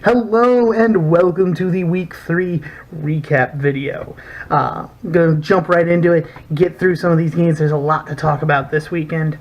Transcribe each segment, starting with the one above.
Hello and welcome to the Week 3 recap video. Gonna jump right into it, get through some of these games. There's a lot to talk about this weekend.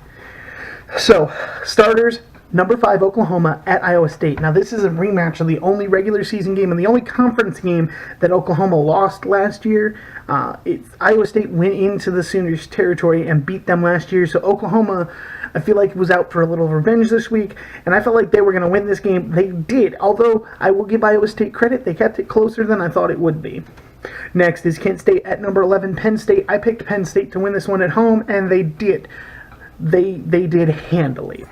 So, starters, number 5 Oklahoma at Iowa State. Now this is a rematch of the only regular season game and the only conference game that Oklahoma lost last year. Iowa State went into the Sooners territory and beat them last year, so Oklahoma, I feel like, was out for a little revenge this week, and I felt like they were going to win this game. They did, although I will give Iowa State credit, they kept it closer than I thought it would be. Next is Kent State at number 11 Penn State. I picked Penn State to win this one at home, and they did. They did handily.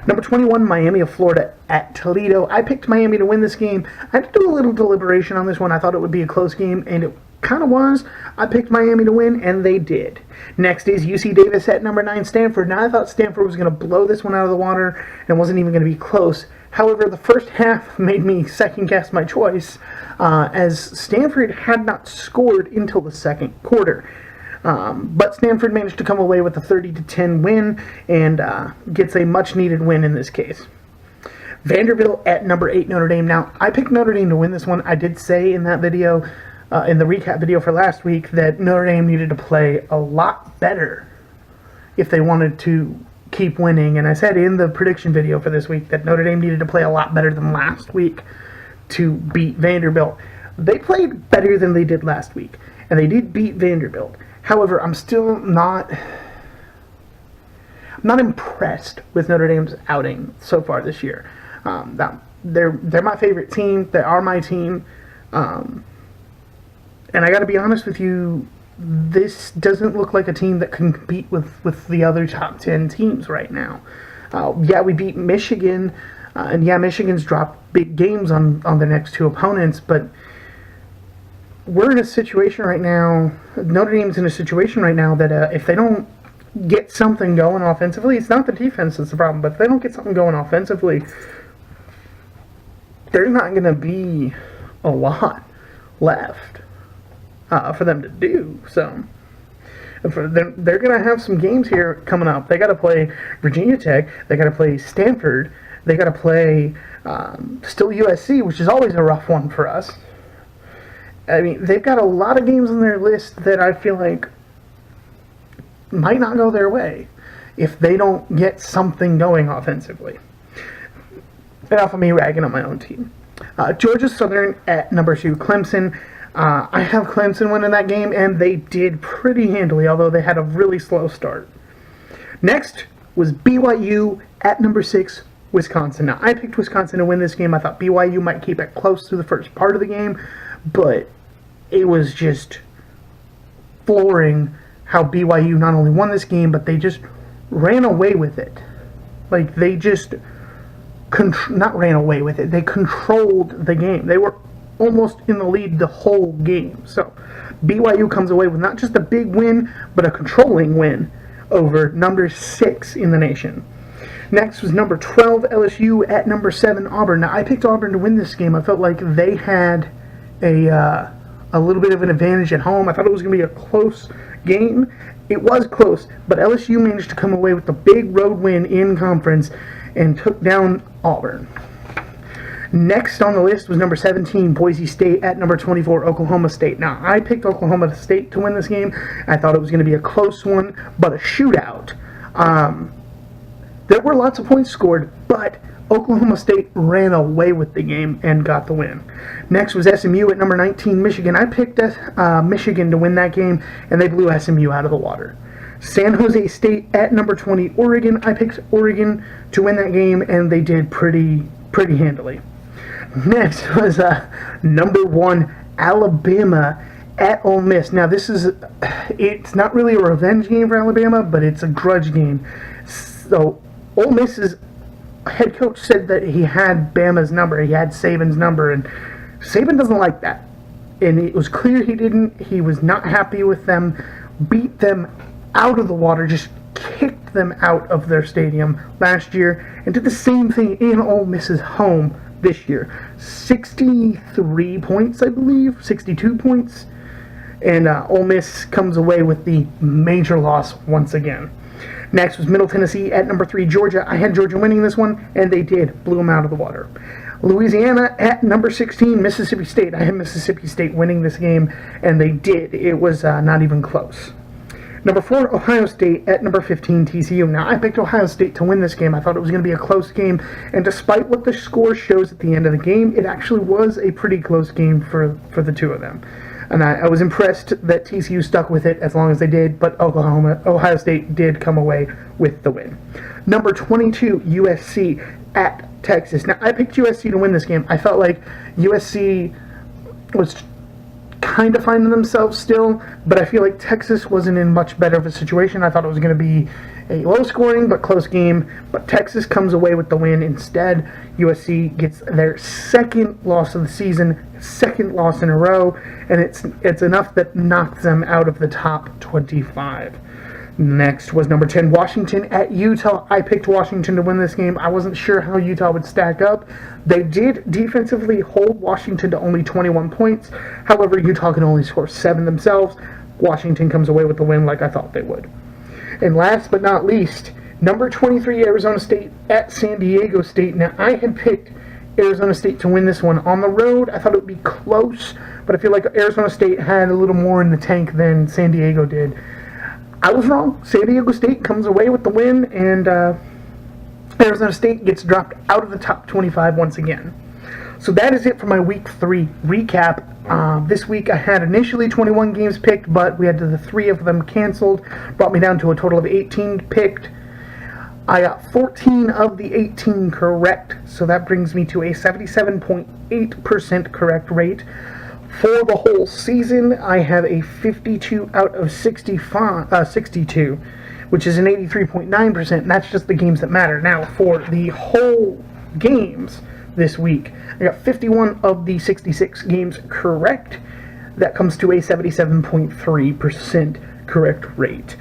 Number 21, Miami of Florida at Toledo. I picked Miami to win this game. I had to do a little deliberation on this one. I thought it would be a close game, and it kind of was. I picked Miami to win, and they did. Next is UC Davis at number 9, Stanford. Now, I thought Stanford was going to blow this one out of the water and wasn't even going to be close. However, the first half made me second-guess my choice, as Stanford had not scored until the second quarter. But Stanford managed to come away with a 30-10 win and gets a much-needed win in this case. Vanderbilt at number 8, Notre Dame. Now, I picked Notre Dame to win this one. I did say in that video, in the recap video for last week, that Notre Dame needed to play a lot better if they wanted to keep winning. And I said in the prediction video for this week that Notre Dame needed to play a lot better than last week to beat Vanderbilt. They played better than they did last week, and they did beat Vanderbilt. However, I'm still not impressed with Notre Dame's outing so far this year. They're my favorite team. They are my team. And I got to be honest with you, this doesn't look like a team that can compete with the other top 10 teams right now. Yeah, we beat Michigan, and yeah, Michigan's dropped big games on the next two opponents, but we're in a situation right now, Notre Dame's in a situation right now that if they don't get something going offensively, it's not the defense that's the problem, but if they don't get something going offensively, there's not going to be a lot left for them to do. So they're going to have some games here coming up. They got to play Virginia Tech, they got to play Stanford, they got to play still USC, which is always a rough one for us. I mean, they've got a lot of games on their list that I feel like might not go their way if they don't get something going offensively. Enough of me ragging on my own team. Georgia Southern at number 2, Clemson. I have Clemson winning that game, and they did pretty handily, although they had a really slow start. Next was BYU at number 6, Wisconsin. Now, I picked Wisconsin to win this game. I thought BYU might keep it close through the first part of the game, but it was just flooring how BYU not only won this game, but they just ran away with it. Like, they just not ran away with it, they controlled the game. They were almost in the lead the whole game. So BYU comes away with not just a big win, but a controlling win over number 6 in the nation. Next was number 12 LSU at number 7 Auburn. Now, I picked Auburn to win this game. I felt like they had a little bit of an advantage at home. I thought it was going to be a close game. It was close, but LSU managed to come away with the big road win in conference and took down Auburn. Next on the list was number 17 Boise State at number 24 Oklahoma State. Now, I picked Oklahoma State to win this game. I thought it was going to be a close one, but a shootout. There were lots of points scored, but Oklahoma State ran away with the game and got the win. Next was SMU at number 19, Michigan. I picked Michigan to win that game, and they blew SMU out of the water. San Jose State at number 20, Oregon. I picked Oregon to win that game, and they did pretty handily. Next was number 1, Alabama at Ole Miss. Now, it's not really a revenge game for Alabama, but it's a grudge game. So, Ole Miss's head coach said that he had Bama's number, he had Saban's number, and Saban doesn't like that. And it was clear he didn't. He was not happy with them, beat them out of the water, just kicked them out of their stadium last year, and did the same thing in Ole Miss's home this year. 63 points, I believe, 62 points, and Ole Miss comes away with the major loss once again. Next was Middle Tennessee at number 3, Georgia. I had Georgia winning this one, and they did. Blew them out of the water. Louisiana at number 16, Mississippi State. I had Mississippi State winning this game, and they did. It was not even close. Number 4, Ohio State at number 15, TCU. Now, I picked Ohio State to win this game. I thought it was going to be a close game, and despite what the score shows at the end of the game, it actually was a pretty close game for the two of them. And I was impressed that TCU stuck with it as long as they did, but Ohio State did come away with the win. Number 22, USC at Texas. Now, I picked USC to win this game. I felt like USC was kind of finding themselves still, but I feel like Texas wasn't in much better of a situation. I thought it was going to be a low-scoring but close game, but Texas comes away with the win. Instead, USC gets their second loss of the season, second loss in a row, and it's enough that knocks them out of the top 25. Next was number 10, Washington at Utah. I picked Washington to win this game. I wasn't sure how Utah would stack up. They did defensively hold Washington to only 21 points. However, Utah can only score 7 themselves. Washington comes away with the win like I thought they would. And last but not least, number 23, Arizona State at San Diego State. Now, I had picked Arizona State to win this one on the road. I thought it would be close, but I feel like Arizona State had a little more in the tank than San Diego did. I was wrong. San Diego State comes away with the win, and Arizona State gets dropped out of the top 25 once again. So that is it for my Week 3 recap. This week I had initially 21 games picked, but we had the 3 of them canceled. Brought me down to a total of 18 picked. I got 14 of the 18 correct, so that brings me to a 77.8% correct rate. For the whole season, I have a 52 out of 62, which is an 83.9%, and that's just the games that matter. Now, for the whole games this week, I got 51 of the 66 games correct. That comes to a 77.3% correct rate.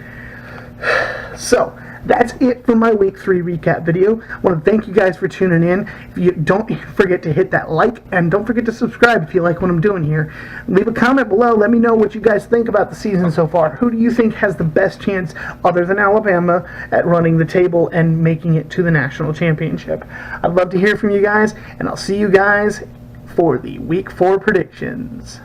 So, that's it for my Week 3 recap video. I want to thank you guys for tuning in. If you don't forget to hit that like, and don't forget to subscribe if you like what I'm doing here. Leave a comment below. Let me know what you guys think about the season so far. Who do you think has the best chance, other than Alabama, at running the table and making it to the national championship? I'd love to hear from you guys, and I'll see you guys for the Week 4 predictions.